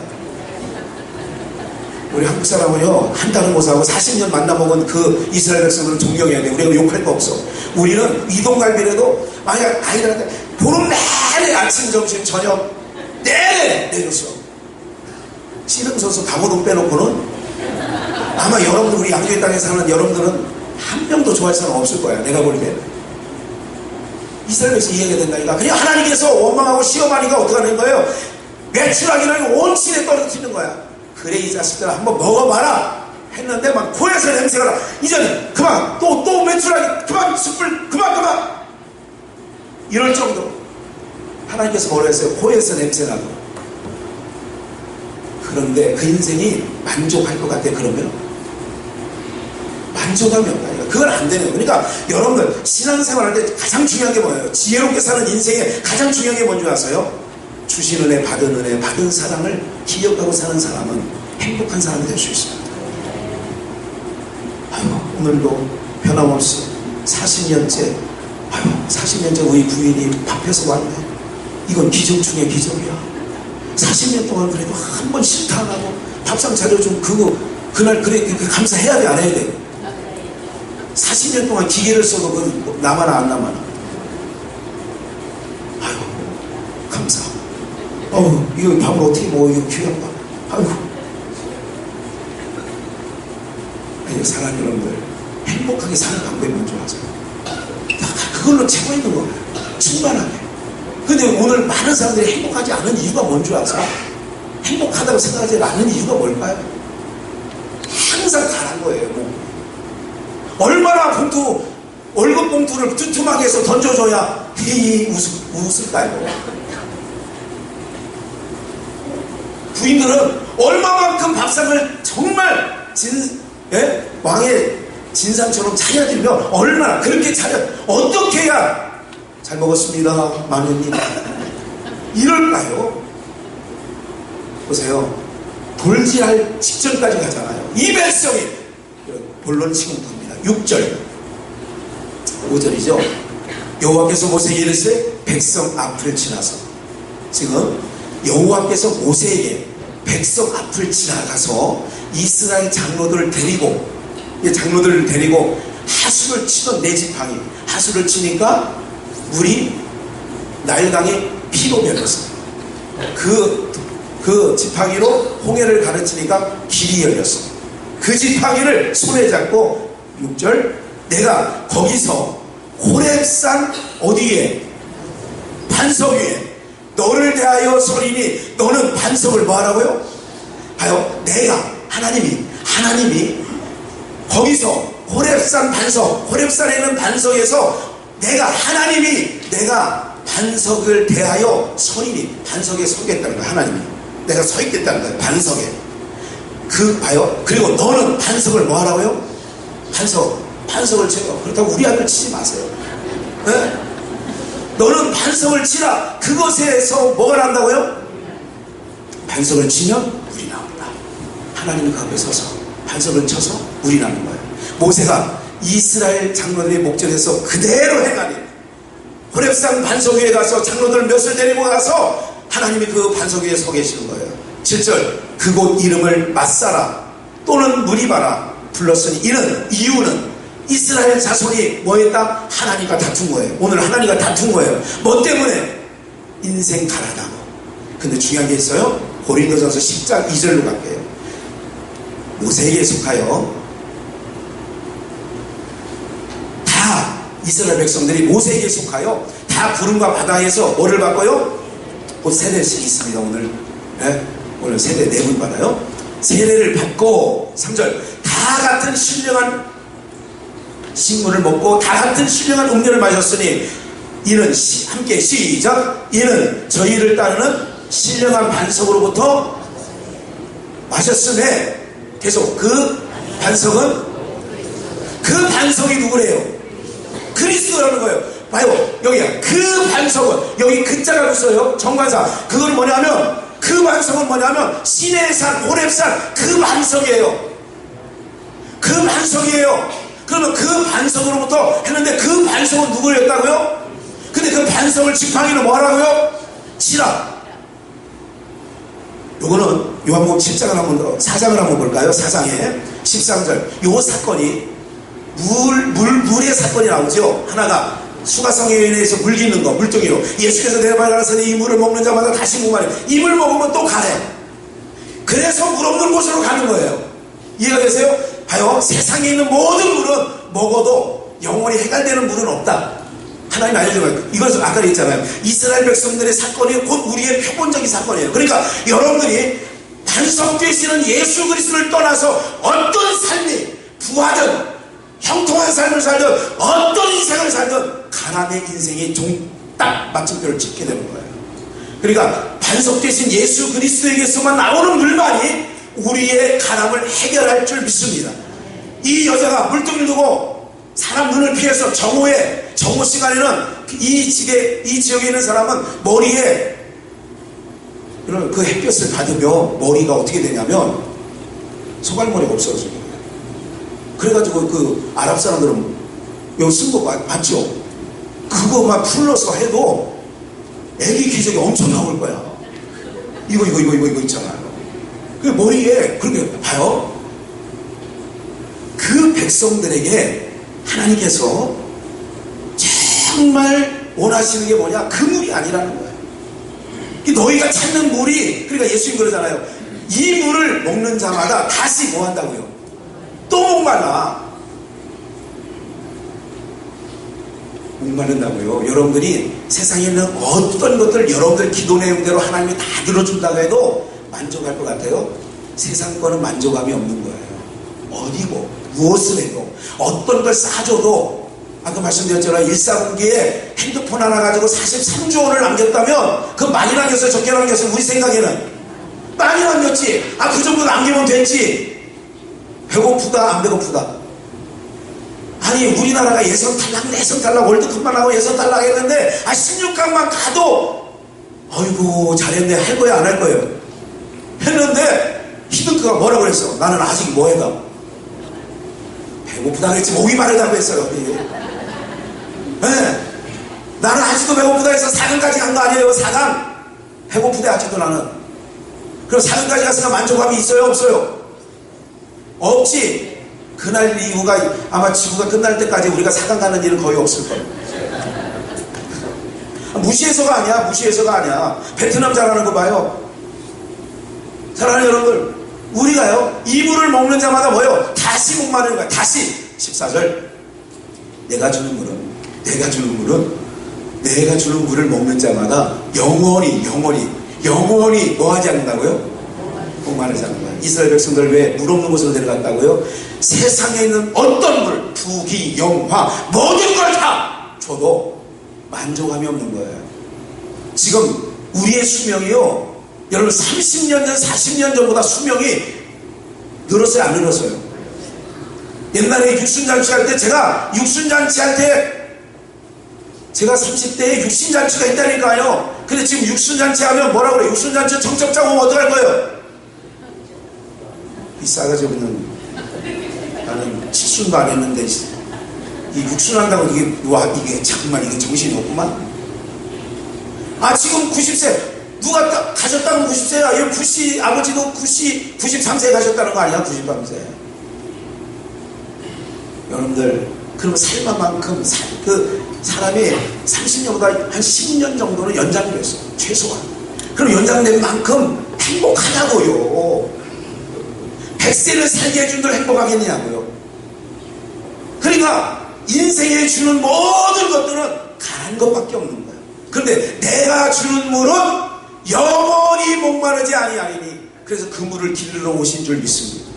우리 한국 사람은요, 한 달은 못 사고 40년 만나먹은 그 이스라엘 백성들은 존경해야 돼. 우리가 욕할 거 없어. 우리는 이동갈비라도 만약 아이들한테 보름 내내 아침 점심 저녁 내내 왜 내줬어? 씨름선수 강호동 빼놓고는 아마 여러분들, 우리 양주의 땅에 사는 여러분들은 한 명도 좋아할 사람 없을 거야. 내가 볼 때. 이 사람에서 이해가 된다니까. 그냥 하나님께서 원망하고 시험하니까 어떻게 하는 거예요? 매출하기를 온신에 떨어뜨리는 거야. 그래, 이 자식들아, 한번 먹어봐라 했는데 막 코에서 냄새가 나. 이제는 그만, 또 매출하기 그만, 숯불 그만 이럴 정도로 하나님께서 뭐라 했어요? 코에서 냄새 나고. 그런데 그 인생이 만족할 것 같아. 그러면 만족감이 없다니까. 그건 안 되는 거예요. 그러니까 여러분들 신앙생활 할 때 가장 중요한 게 뭐예요? 지혜롭게 사는 인생에 가장 중요한 게 뭔지 아세요? 주신 은혜, 받은 사랑을 기억하고 사는 사람은 행복한 사람이 될 수 있습니다. 아유, 오늘도 변함없이 40년째 40년째 우리 부인이 밥해서 왔네. 이건 기적 중에 기적이야. 40년 동안 그래도 한 번 싫다 안 하고 밥상 차려준 그날 그래 감사해야 돼, 안 해야 돼? 40년 동안 기계를 써도 그 남아나 안 남아나. 아유, 감사. 이거 밥을 어떻게 먹어? 이거 귀한 밥. 아니, 사람 여러분들 행복하게 사는 방법이 뭔지 아세요? 그걸로 채워 있는 거예요. 충만하게. 근데 오늘 많은 사람들이 행복하지 않은 이유가 뭔지 아세요? 행복하다고 생각하지 않는 이유가 뭘까요? 항상 가난 거예요. 얼마나 월급 봉투를 두툼하게 해서 던져줘야 웃을까요? 부인들은 얼마만큼 밥상을 정말 왕의 진상처럼 차려드리면 얼마나 그렇게 어떻게 해야 잘 먹었습니다, 마누님 이럴까요? 보세요. 돌질할 직전까지 가잖아요. 이 백성이 본론 지금 봅니다. 6절 5절이죠. 여호와께서 모세에게 이르시되 백성 앞을 지나서, 지금 여호와께서 모세에게 백성 앞을 지나가서 이스라엘 장로들을 데리고 하수를 치던 네 지팡이, 하수를 치니까 물이 나일강에 피로 변했어요. 그 지팡이로 홍해를 가르치니까 길이 열렸어요. 그 지팡이를 손에 잡고 6절 내가 거기서 호렙산 어디에? 반석 위에 너를 대하여 서리니 너는 반석을 뭐하라고요? 봐요. 내가 하나님이 거기서 호렙산 반석, 호렙산에 있는 반석에서 내가 반석을 대하여 서리니, 반석에 서겠다는 거야. 하나님이 내가 서 있겠다는 거야. 반석에. 봐요. 그리고 너는 반석을 뭐하라고요? 반석을 쳐요. 그렇다고 우리 앞을 치지 마세요. 네? 너는 반석을 치라. 그것에서 뭐가 난다고요? 반석을 치면 물이 나온다. 하나님이 그 앞에 서서 반석을 쳐서 물이 나는 거예요. 모세가 이스라엘 장로들의 목전에서 그대로 행하니 호렙산 반석 위에 가서 장로들 몇을 데리고 가서 하나님이 그 반석 위에 서 계시는 거예요. 7절 그곳 이름을 맛사라 또는 무리바라 불렀으니 이유는 이스라엘 자손이 뭐 했다? 하나님과 다툰 거예요. 오늘 하나님과 다툰 거예요. 뭐 때문에? 인생 가라다고. 근데 중요한 게 있어요. 고린도전서 10장 2절로 갈게요. 모세에게 속하여 다 이스라엘 백성들이 모세에게 속하여 다 구름과 바다에서 뭐를 받고요? 곧 세례식이 있습니다. 오늘 오늘 세례 4분 받아요. 세례를 받고 3절 다 같은 신령한 식물을 먹고 다 같은 신령한 음료를 마셨으니 이는 함께 시작 이는 저희를 따르는 신령한 반석으로부터 마셨으며 계속 그 반석이 누구래요? 그리스도라는 거예요. 봐요. 여기야. 그 반석은 여기 글자가 있어요. 정관사. 그건 뭐냐면 그 반석은 뭐냐면 시내산 호렙산 그 반석이에요. 그 반석이에요. 그러면 그 반석으로부터 했는데 그 반석은 누구였다고요? 근데 그 반석을 지팡이로 뭐하라고요? 치라. 요거는 요한복음 7장을 한번 더 4장을 한번 볼까요? 4장에 13절 요 사건이 물의 사건이 나오죠. 하나가 수가성에 의해서 물 기는 거, 물동이로. 예수께서 내려가서 이 물을 먹는 자마다 다시 목마르. 이 물 먹으면 또 가래. 그래서 물 없는 곳으로 가는 거예요. 이해가 되세요? 봐요. 세상에 있는 모든 물은 먹어도 영원히 해결되는 물은 없다. 하나님 알려줘요. 이것은 아까 했잖아요. 이스라엘 백성들의 사건이 곧 우리의 표본적인 사건이에요. 그러니까 여러분들이 반석되시는 예수 그리스도를 떠나서 어떤 삶이 부하든 형통한 삶을 살든 어떤 인생을 살든 가난의 인생이 딱 마침표를 찍게 되는 거예요. 그러니까 반석되신 예수 그리스도에게서만 나오는 물만이 우리의 가난을 해결할 줄 믿습니다. 이 여자가 물동이를 두고 사람 눈을 피해서 정오 시간에는 이 지역에 있는 사람은 머리에 그 햇볕을 받으며 머리가 어떻게 되냐면 소갈머리가 없어져요. 그래가지고 그 아랍 사람들은 여기 쓴 거 맞죠? 그거만 풀러서 해도 애기 기저귀 엄청 나올 거야. 이거 있잖아요. 그 머리에 그렇게 봐요. 그 백성들에게 하나님께서 정말 원하시는 게 뭐냐? 그 물이 아니라는 거예요. 너희가 찾는 물이, 그러니까 예수님 그러잖아요. 이 물을 먹는 자마다 다시 뭐 한다고요? 또 목말라. 목마른다고요. 여러분들이 세상에 있는 어떤 것들 여러분들 기도 내용대로 하나님이 다 들어준다고 해도 만족할 것 같아요? 세상 거는 만족감이 없는 거예요. 어디고 무엇을 해도 어떤 걸 싸줘도 아까 말씀드렸잖아요. 1사분기에 핸드폰 하나 가지고 43조 원을 남겼다면 그 많이 남겼어요? 적게 남겼어요? 우리 생각에는 많이 남겼지. 그 정도 남기면 됐지. 배고프다 안 배고프다? 아니 우리나라가 예선 탈락 월드컵만 하고 예선 탈락 했는데 16강만 가도 아이고 잘했네 할 거야 안 할 거예요? 했는데 히든크가 뭐라고 그랬어? 나는 아직 뭐해다 배고프다 그랬지 목이 마르다고 했어요. 네. 나는 아직도 배고프다 해서 4강까지 간 거 아니에요. 4강 배고프대 아직도 나는. 그럼 4강까지 갔으니까 만족감이 있어요 없어요? 없지. 그날 이후가 아마 지구가 끝날 때까지 우리가 4강 가는 일은 거의 없을 거예요. 무시해서가 아니야. 베트남 잘하는 거 봐요. 사랑하는 여러분들, 우리가요 이 물을 먹는 자마다 뭐예요? 다시 목마르는 거야. 다시. 14절 내가 주는 물을 먹는 자마다 영원히 뭐 하지 않는다고요? 목마르지 않는 거야. 이스라엘 백성들 왜 물 없는 곳으로 데려갔다고요? 세상에 있는 어떤 물, 부귀, 영화 모든 걸 다 줘도 만족함이 없는 거예요. 지금 우리의 수명이요 여러분 30년 전 40년 전보다 수명이 늘었어요 안 늘었어요? 옛날에 육순잔치 할 때 제가 30대에 육신잔치가 있다니까요. 근데 지금 육순잔치 하면 뭐라 그래요? 육순잔치 정첩자고 오면 어떡할 거예요? 이 싸가지 없는, 나는 칠순도 안 했는데 이 육순한다고 이게 정말 이게 정신이 없구만. 지금 90세 누가 가셨다면 90세야. 아버지도 93세에 가셨다는 거 아니야? 93세. 여러분들 그러면 살만큼 사람이 30년보다 한 10년 정도는 연장됐어 최소한. 그럼 연장된 만큼 행복하냐고요. 100세를 살게 해준 걸 행복하겠냐고요. 그러니까 인생에 주는 모든 것들은 가는 것밖에 없는 거예요. 그런데 내가 주는 물은 영원히 목마르지 아니하리니. 그래서 그 물을 기르러 오신 줄 믿습니다.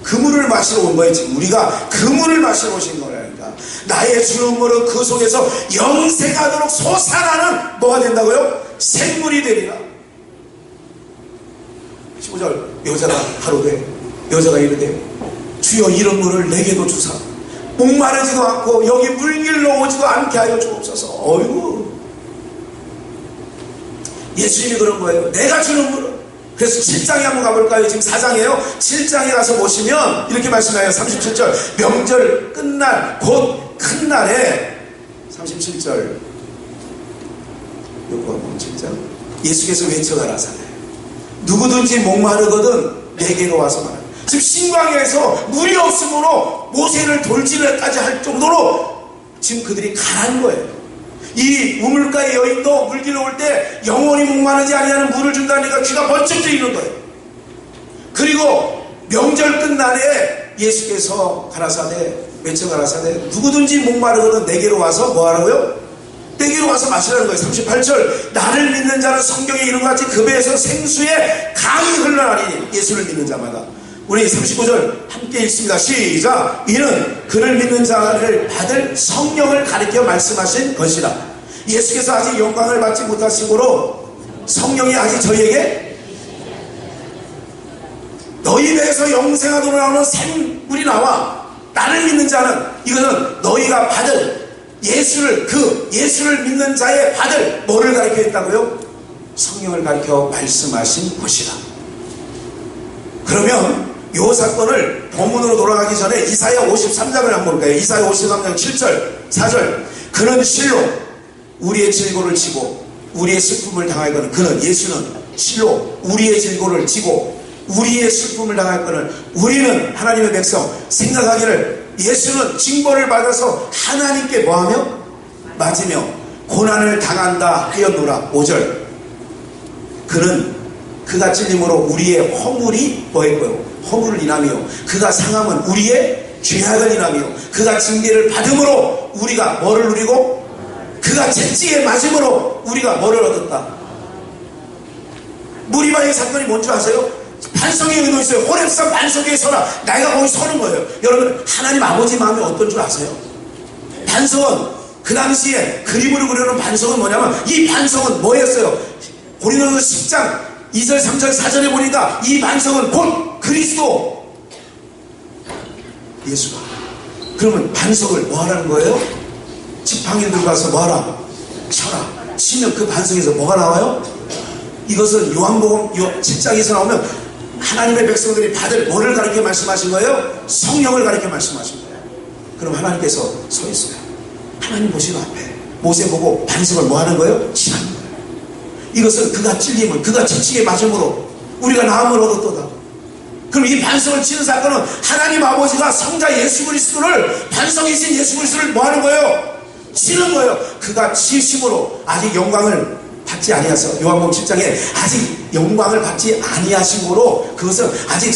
그 물을 마시러 온 거예요. 지금 우리가 그 물을 마시러 오신 거라니까. 나의 주는 물은 그 속에서 영생하도록 솟아나는 뭐가 된다고요? 생물이 되리라. 15절 여자가 이르되 주여 이런 물을 내게도 주사 목마르지도 않고 여기 물길로 오지도 않게 하여 주옵소서. 어이구, 예수님이 그런 거예요. 내가 주는 물은. 그래서 7장에 한번 가볼까요? 지금 4장이에요. 7장에 가서 보시면 이렇게 말씀해요. 37절 명절 끝날 곧 큰 날에 37절 요거 7장 예수께서 외쳐가라사대 누구든지 목마르거든 내게로 와서 말하라. 지금 신광야에서 물이 없으므로 모세를 돌진을까지 할 정도로 지금 그들이 가난 거예요. 이 우물가의 여인도 물 길러 올 때 영원히 목마르지 아니하는 물을 준다니까 귀가 번쩍 뜨이는 거예요. 그리고 명절 끝날에 예수께서 가라사대, 외쳐 가라사대, 누구든지 목마르거든 내게로 와서 뭐 하라고요? 내게로 와서 마시라는 거예요. 38절, 나를 믿는 자는 성경에 이른 것 같이 그 배에서 생수의 강이 흘러나리니, 예수를 믿는 자마다. 우리 39절 함께 읽습니다. 시작. 이는 그를 믿는 자를 받을 성령을 가리켜 말씀하신 것이라. 예수께서 아직 영광을 받지 못하시므로 성령이 아직 저희에게 너희 배에서 영생하도록 나오는 샘물이 나와 나를 믿는 자는, 이것은 너희가 받을 예수를 믿는 자의 받을 뭐를 가리켜 했다고요? 성령을 가리켜 말씀하신 것이라. 그러면 이 사건을 본문으로 돌아가기 전에 이사야 53장을 한번 볼까요? 이사야 53장 7절 4절, 그는 실로 우리의 질고를 지고 우리의 슬픔을 당하거든. 그는, 예수는 실로 우리의 질고를 지고 우리의 슬픔을 당하거든. 우리는 하나님의 백성 생각하기를 예수는 징벌을 받아서 하나님께 뭐하며? 맞으며 고난을 당한다 하였노라. 5절, 그가 찔림으로 우리의 허물이 뭐했고요? 허물을 인하며 그가 상함은 우리의 죄악을 인하며 그가 징계를 받음으로 우리가 뭐를 누리고 그가 채찍에 맞음으로 우리가 뭐를 얻었다. 무리바의 사건이 뭔지 아세요? 반석에 의도 있어요. 호렙산 반석에 서라. 내가 거기 서는 거예요. 여러분, 하나님 아버지 마음이 어떤 줄 아세요? 반석은 그 당시에 그림으로 그려놓은 반석은 뭐냐면, 이 반석은 뭐였어요? 고린도서 10장 2절 3절 4절에 보니까 이 반석은 곧 그리스도, 예수가. 그러면 반석을 뭐 하라는 거예요? 지팡이 들어가서 뭐 하라? 쳐라. 치면 그 반석에서 뭐가 나와요? 이것은 요한복음 7장에서 나오면 하나님의 백성들이 받을 뭐를 가리켜 말씀하신 거예요? 성령을 가리켜 말씀하신 거예요. 그럼 하나님께서 서 있어요. 하나님 보시는 앞에 모세 보고 반석을 뭐 하는 거예요? 치는 거예요. 이것은 그가 찔림을, 그가 채찍에 맞음으로 우리가 나음을 얻었도다. 그럼 이 반석을 치는 사건은 하나님 아버지가 성자 예수 그리스도를, 반석이신 예수 그리스도를 뭐 하는 거예요? 치는 거예요. 그가 치심으로 아직 영광을 받지 아니하셔. 요한복음 7장에 아직 영광을 받지 아니하심으로, 그것은 아직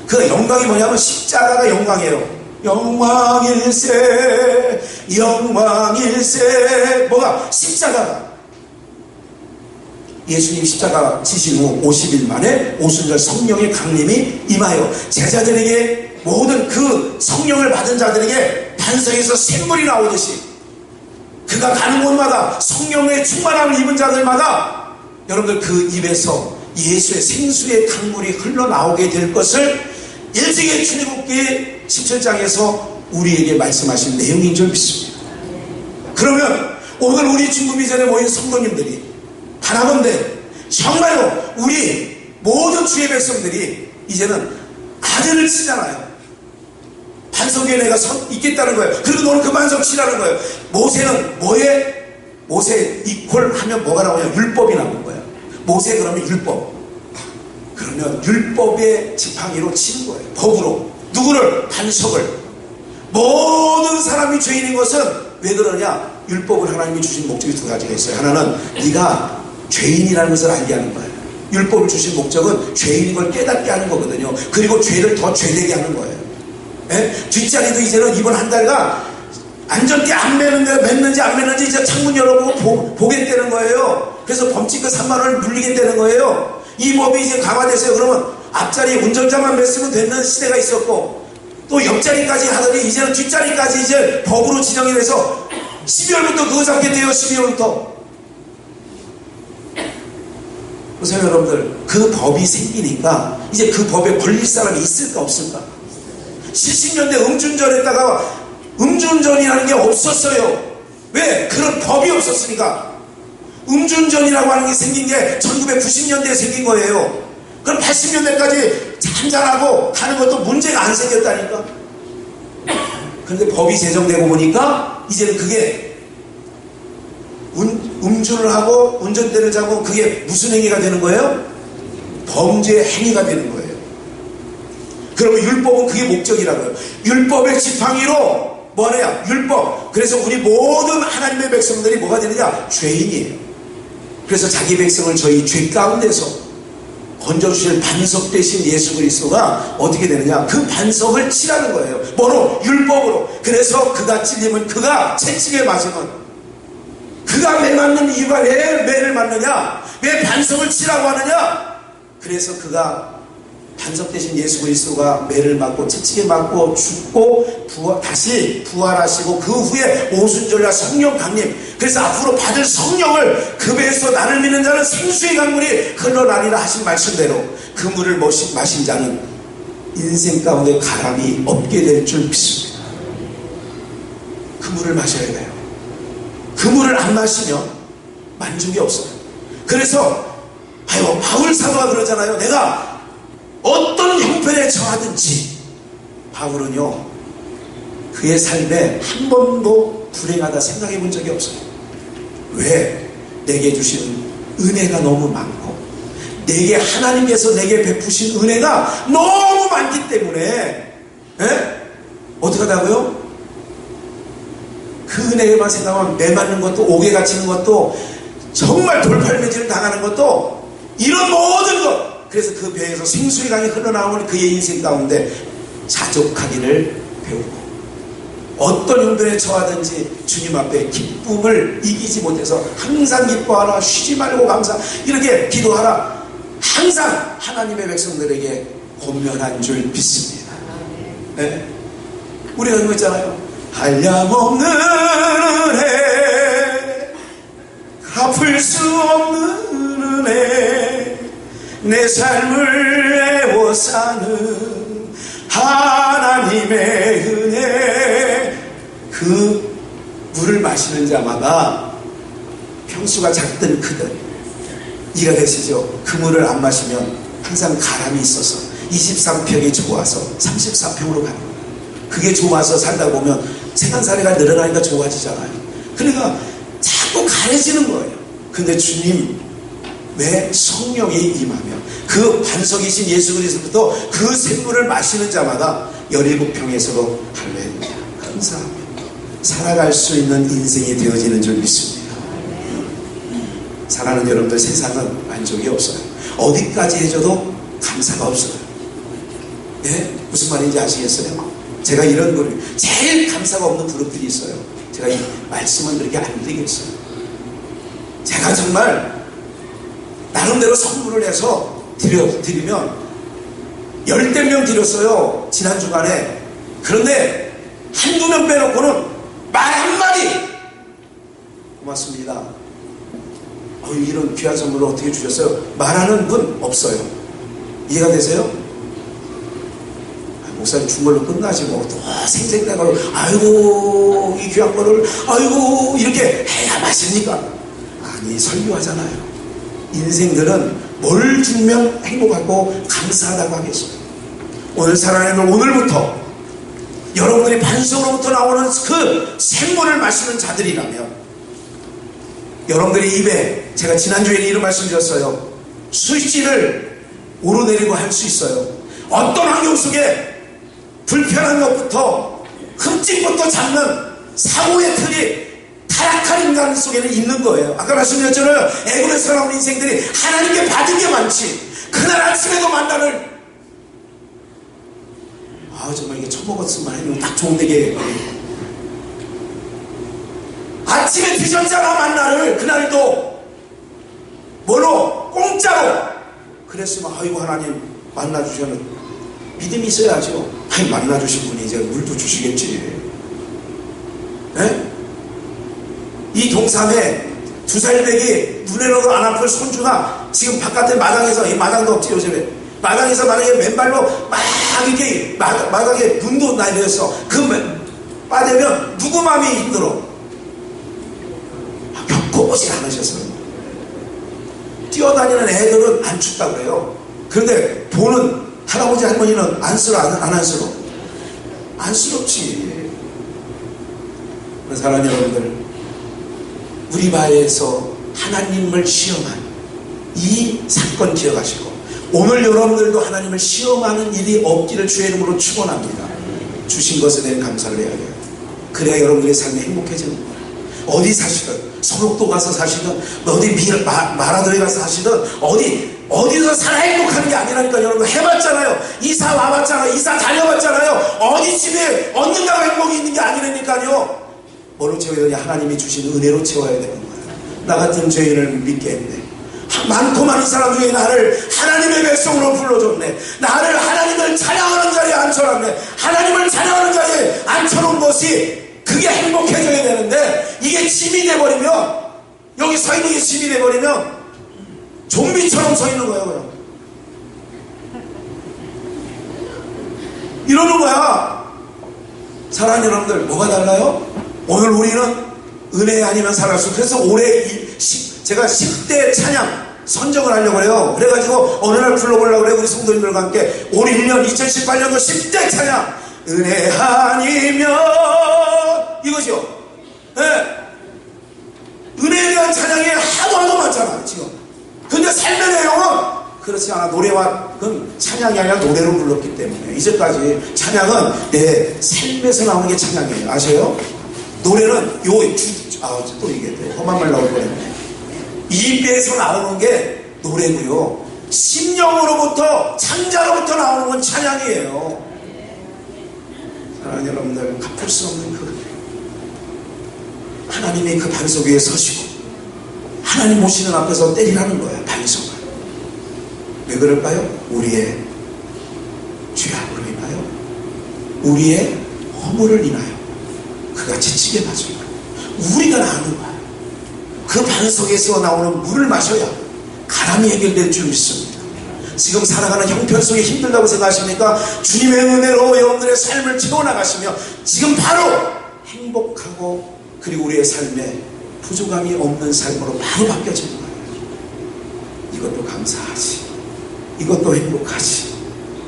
그 영광이 뭐냐면 십자가가 영광이에요. 영광일세 영광일세. 뭐가? 십자가가. 예수님 십자가 지신 후 50일 만에 오순절 성령의 강림이 임하여 제자들에게, 모든 그 성령을 받은 자들에게 반석에서 샘물이 나오듯이, 그가 가는 곳마다 성령의 충만함을 입은 자들마다 여러분들 그 입에서 예수의 생수의 강물이 흘러나오게 될 것을 일찍의 출애굽기 17장에서 우리에게 말씀하신 내용인 줄 믿습니다. 그러면 오늘 우리 중금이전에 모인 성도님들이 바라본데, 정말로 우리 모든 주의 백성들이 이제는 아들을 치잖아요. 반석에 내가 있겠다는 거예요. 그리고 너는 그 반석 치라는 거예요. 모세는 뭐에? 모세 이퀄 하면 뭐가 나오냐? 율법이 나오는 거예요. 모세 그러면 율법. 그러면 율법의 지팡이로 치는 거예요. 법으로. 누구를? 반석을. 모든 사람이 죄인인 것은 왜 그러냐? 율법을 하나님이 주신 목적이 두 가지가 있어요. 하나는 네가 죄인이라는 것을 알게 하는 거예요. 율법을 주신 목적은 죄인인 걸 깨닫게 하는 거거든요. 그리고 죄를 더 죄되게 하는 거예요. 뒷자리도 이제는 이번 한 달간 안전띠 안 맸는지 안 맸는지 이제 창문 열어보고 보겠다는 거예요. 그래서 범칙금 3만 원을 물리겠다는 거예요. 이 법이 이제 강화됐어요. 그러면 앞자리 운전자만 맸으면 되는 시대가 있었고, 또 옆자리까지 하더니 이제는 뒷자리까지 이제 법으로 지정이 돼서 12월부터 그거 잡겠대요. 12월부터. 보세요 여러분들, 그 법이 생기니까 이제 그 법에 걸릴 사람이 있을까 없을까? 70년대 음주운전했다가 음주운전이라는 게 없었어요. 왜? 그런 법이 없었으니까. 음주운전이라고 하는 게 생긴 게 1990년대에 생긴 거예요. 그럼 80년대까지 잔잔하고 하는 것도 문제가 안 생겼다니까. 그런데 법이 제정되고 보니까 이제는 그게 음주를 하고 운전대를 잡으면 그게 무슨 행위가 되는 거예요? 범죄 행위가 되는 거예요. 그러면 율법은 그게 목적이라고요. 율법의 지팡이로 뭐냐? 율법. 그래서 우리 모든 하나님의 백성들이 뭐가 되느냐? 죄인이에요. 그래서 자기 백성을 저희 죄 가운데서 건져주실 반석 되신 예수 그리스도가 어떻게 되느냐? 그 반석을 치라는 거예요. 뭐로? 율법으로. 그래서 그가 찔리면, 그가 채찍에 맞으면, 그가 매 맞는 이유가 왜 매를 맞느냐? 왜 반석을 치라고 하느냐? 그래서 그가 반석 대신 예수 그리스도가 매를 맞고 채찍에 맞고 죽고 다시 부활하시고 그 후에 오순절날 성령 강림, 그래서 앞으로 받을 성령을 그 배에서 나를 믿는 자는 생수의 강물이 흘러나리라 하신 말씀대로 그 물을 마신 자는 인생 가운데 가람이 없게 될 줄 믿습니다. 그 물을 마셔야 돼요. 그 물을 안 마시면 만족이 없어요. 그래서 바울 사도가 그러잖아요. 내가 어떤 형편에 처하든지, 바울은요 그의 삶에 한 번도 불행하다 생각해 본 적이 없어요. 왜? 내게 주신 은혜가 너무 많고, 내게 하나님께서 내게 베푸신 은혜가 너무 많기 때문에, 어떻게 하다고요? 그 은혜에만 생각하면 매 맞는 것도, 옥에 갇히는 것도, 정말 돌팔매질을 당하는 것도, 이런 모든 것, 그래서 그 배에서 생수의 강이 흘러나오는 그의 인생 가운데 자족하기를 배우고, 어떤 형편에 처하든지 주님 앞에 기쁨을 이기지 못해서 항상 기뻐하라, 쉬지 말고 감사, 이렇게 기도하라, 항상 하나님의 백성들에게 권면한 줄 믿습니다. 네? 우리가 이거 있잖아요. 한량없는 은혜, 갚을 수 없는 은혜, 내 삶을 애워싸는 하나님의 은혜. 그 물을 마시는 자마다 평수가 작든 크든 이해가 되시죠? 그 물을 안 마시면 항상 가람이 있어서 23평이 좋아서 34평으로 가는 거예요. 그게 좋아서 살다 보면 생활사례가 늘어나니까 좋아지잖아요. 그러니까 자꾸 가려지는 거예요. 근데 주님 왜 성령이 임하면 그 반석이신 예수 그리스도부터 그 샘물을 마시는 자마다 17평에서도 할렐루야 감사합니다. 살아갈 수 있는 인생이 되어지는 줄 믿습니다. 사랑하는 여러분들, 세상은 만족이 없어요. 어디까지 해줘도 감사가 없어요. 예? 무슨 말인지 아시겠어요? 제가 이런 걸 제일 감사가 없는 그룹들이 있어요. 제가 이 말씀은 그렇게 안 드리겠어요. 제가 정말 나름대로 선물을 해서 드리면 10대 명 드렸어요, 지난 주간에. 그런데 한두 명 빼놓고는 말 한마디, 고맙습니다, 이런 귀한 선물을 어떻게 주셨어요? 말하는 분 없어요. 이해가 되세요? 목사님 준 걸로 끝나지 뭐 또 생생내가로 아이고 이 귀한 거를 아이고 이렇게 해야 마십니까? 아니, 설교하잖아요. 인생들은 뭘 주면 행복하고 감사하다고 하겠어요. 오늘 사랑하는 오늘부터 여러분들이 반석으로부터 나오는 그 생물을 마시는 자들이라면, 여러분들이 입에, 제가 지난주에 이런 말씀 드렸어요. 수시를 오르내리고 할 수 있어요. 어떤 환경 속에 불편한 것부터 흠집부터 잡는 사고의 틀이 타락한 인간 속에는 있는 거예요. 아까 말씀드렸잖아요. 애굽에서 나온 인생들이 하나님께 받은 게 많지, 그날 아침에도 만나를 정말 이게 처먹었으면 하면 딱 좋은데, 이게 아침에 드셨잖아 만나를, 그날도 뭘로? 공짜로. 그랬으면 아이고 하나님 만나주셔는 믿음이 있어야죠. 만나주신 분이 이제 물도 주시겠지. 네? 이 동삼에 2살배기 눈에로도 안 아플 손주가 지금 바깥에 마당에서, 이 마당도 없지 요즘에, 마당에서 만약에 맨발로 막 이렇게 마당에 눈도 날려서 그 빠대면 누구 마음이 힘들어? 겪어보지 않으셨어요. 뛰어다니는 애들은 안 춥다고 그래요. 그런데 보는 할아버지 할머니는 안쓰러 안 안쓰러? 안쓰럽지. 사랑하는 여러분들, 우리 바에서 하나님을 시험한 이 사건 기억하시고, 오늘 여러분들도 하나님을 시험하는 일이 없기를 주의 이름으로 축원합니다. 주신 것에 대한 감사를 해야 돼요. 그래야 여러분들의 삶이 행복해지는 거예요. 어디 사시든, 소록도 가서 사시든, 어디 마라도에 가서 사시든, 어디서 살아 행복하는 게 아니라니까. 여러분 해봤잖아요. 이사 와봤잖아요. 이사 다녀봤잖아요. 어디 집에 얻는다고 행복이 있는 게 아니라니까요. 뭐로 채워야 되냐? 하나님이 주신 은혜로 채워야 되는 거예요. 나 같은 죄인을 믿게 했네. 많고 많은 사람 중에 나를 하나님의 백성으로 불러줬네. 나를 하나님을 찬양하는 자리에 앉혀놨네. 하나님을 찬양하는 자리에 앉혀놓은 것이 그게 행복해져야 되는데, 이게 짐이 돼버리면, 여기 서 있는 게 짐이 돼버리면 좀비처럼 서 있는 거예요. 그냥 이러는 거야. 사랑하는 여러분들, 뭐가 달라요? 오늘 우리는 은혜 아니면 살아갈 수. 그래서 올해 제가 10대 찬양 선정을 하려고 해요. 그래가지고 어느 날 불러보려고 그래요. 우리 성도님들과 함께 올 1년 2018년도 10대 찬양, 은혜 아니면, 이거죠. 네. 은혜에 대한 찬양이 하도 많잖아요 지금. 근데 삶의 내용은 그렇지 않아. 노래와, 그건 찬양이 아니라 노래로 불렀기 때문에. 이제까지 찬양은 내 삶에서 나오는 게 찬양이에요. 아세요? 노래는 또 이게 험한 말 나올 뻔했네. 입에서 나오는 게 노래고요, 심령으로부터, 창자로부터 나오는 건 찬양이에요. 사랑하는 여러분들, 갚을 수 없는 그 하나님의 그 반석 위에 서시고 하나님 모시는 앞에서 때리라는 거예요. 반석을. 왜 그럴까요? 우리의 죄악으로 인하여, 우리의 허물을 인하여 그가 지치게 맞은 거예요. 우리가 나는 거예요. 그 반석에서 나오는 물을 마셔야 가람이 해결될 줄 믿습니다. 지금 살아가는 형편 속에 힘들다고 생각하십니까? 주님의 은혜로 여러분들의 삶을 채워나가시며 지금 바로 행복하고, 그리고 우리의 삶에 부족함이 없는 삶으로 바로 바뀌어지는 거예요. 이것도 감사하지, 이것도 행복하지.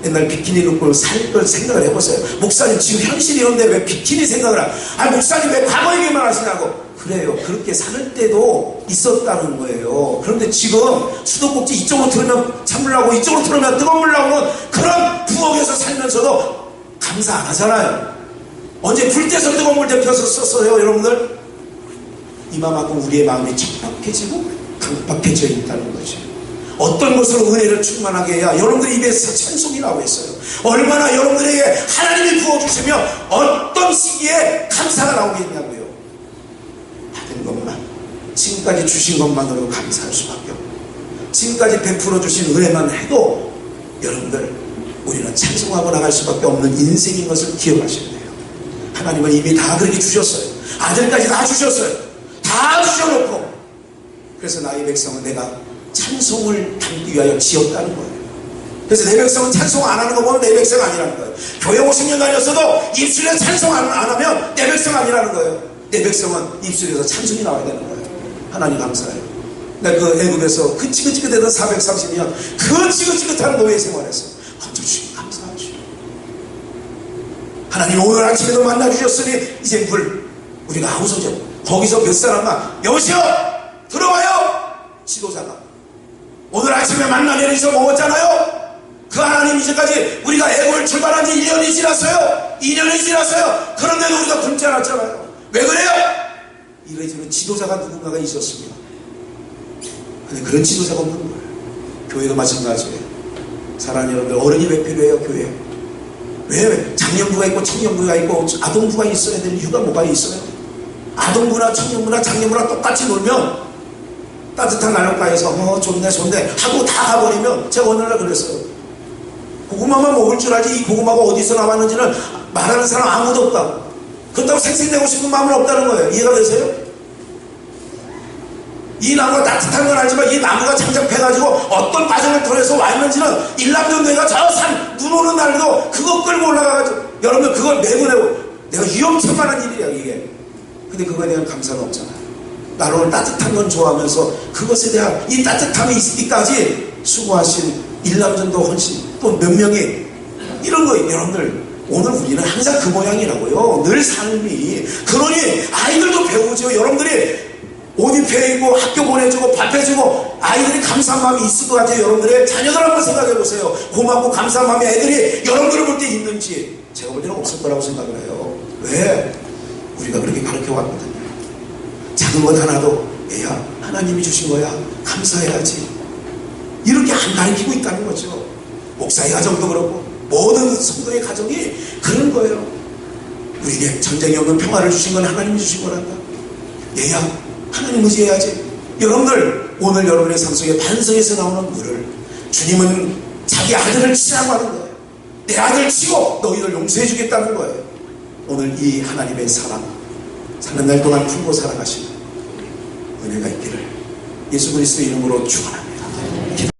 옛날 비키니 입고 살 걸 생각을 해보세요. 목사님 지금 현실이 이런데 왜 비키니 생각을 목사님 왜 과거 얘기만 하시냐고. 그래요. 그렇게 살 때도 있었다는 거예요. 그런데 지금 수도꼭지 이쪽으로 틀으면 찬물 나오고 이쪽으로 틀으면 뜨거운 물 나오는 그런 부엌에서 살면서도 감사 안 하잖아요. 언제 불 때서 뜨거운 물 데펴서 썼어요 여러분들? 이만큼 우리의 마음이 척박해지고 강박해져 있다는 거죠. 어떤 것으로 은혜를 충만하게 해야 여러분들 입에서 찬송이 나오고 있어요. 얼마나 여러분들에게 하나님이 부어주시며 어떤 시기에 감사가 나오겠냐고요. 받은 것만, 지금까지 주신 것만으로 감사할 수밖에 없고, 지금까지 베풀어 주신 은혜만 해도 여러분들 우리는 찬송하고 나갈 수밖에 없는 인생인 것을 기억하셔야 돼요. 하나님은 이미 다 그렇게 주셨어요. 아들까지 다 주셨어요. 다 주셔놓고, 그래서 나의 백성은 내가 찬송을 담기 위하여 지었다는 거예요. 그래서 내 백성은 찬송 안 하는 거 보면 내 백성 아니라는 거예요. 교회 50년 다녔어도 입술에 찬송 안 하면 내 백성 아니라는 거예요. 내 백성은 입술에서 찬송이 나와야 되는 거예요. 하나님 감사해요. 내가 그 애굽에서 그 지긋지긋했던 430년 그 지긋지긋한 노예 생활에서 얹어주시기 감사하죠. 하나님 오늘 아침에도 만나주셨으니 이제 우리가 아우서죠. 거기서 몇 사람만 여보시오 들어와요. 지도자가 오늘 아침에 만나 내리셔 먹었잖아요. 그 하나님 이제까지 우리가 애굽을 출발한 지 1년이 지났어요. 2년이 지났어요. 그런데도 우리가 굶지 않았잖아요. 왜 그래요? 이래저래 지도자가 누군가가 있었습니다. 근데 그런 지도자가 없는 거예요. 교회도 마찬가지예요. 사랑하는 여러분들, 어른이 왜 필요해요? 교회. 왜 장년부가 있고 청년부가 있고 아동부가 있어야 되는 이유가 뭐가 있어요? 아동부나 청년부나 장년부나 똑같이 놀면 따뜻한 난로가에서 좋네 하고 다 가버리면, 제가 어느 날 그랬어요. 고구마만 먹을 줄 알지 이 고구마가 어디서 나왔는지는 말하는 사람 아무도 없다. 그렇다고 생생내고 싶은 마음은 없다는 거예요. 이해가 되세요? 이 나무가 따뜻한 건 알지만 이 나무가 장작해가지고 어떤 과정을 통해서 왔는지는 일남전도회가 저 산 눈 오는 날도 그거 끌고 올라가가지고 여러분들 그걸 내보내고, 내가 위험천만한 일이야 이게. 근데 그거에 대한 감사는 없잖아요. 나를 따뜻한 건 좋아하면서 그것에 대한 이 따뜻함이 있기까지 수고하신 일남전도 헌신 또 몇 명이 이런 거, 여러분들 오늘 우리는 항상 그 모양이라고요. 늘 삶이. 그러니 아이들도 배우죠. 여러분들이 옷 입혀입고 학교 보내주고 밥 해주고 아이들이 감사한 마음이 있을 것 같아요. 여러분들의 자녀들 한번 생각해 보세요. 고맙고 감사한 마음이 애들이 여러분들을 볼 때 있는지. 제가 볼 때는 없을 거라고 생각을 해요. 왜? 우리가 그렇게 가르쳐 왔거든요. 작은 것 하나도 얘야 하나님이 주신 거야 감사해야지, 이렇게 안 가르치고 있다는 거죠. 목사의 가정도 그렇고 모든 성도의 가정이 그런 거예요. 우리에게 전쟁이 없는 평화를 주신 건 하나님이 주신 거란다. 얘야 하나님 의지해야지. 여러분들 오늘 여러분의 삶 속에 반성에서 나오는 물을 주님은 자기 아들을 치라고 하는 거예요. 내 아들 치고 너희를 용서해 주겠다는 거예요. 오늘 이 하나님의 사랑 사는 날 동안 풀고 살아가시는 은혜가 있기를 예수 그리스도 이름으로 축원합니다.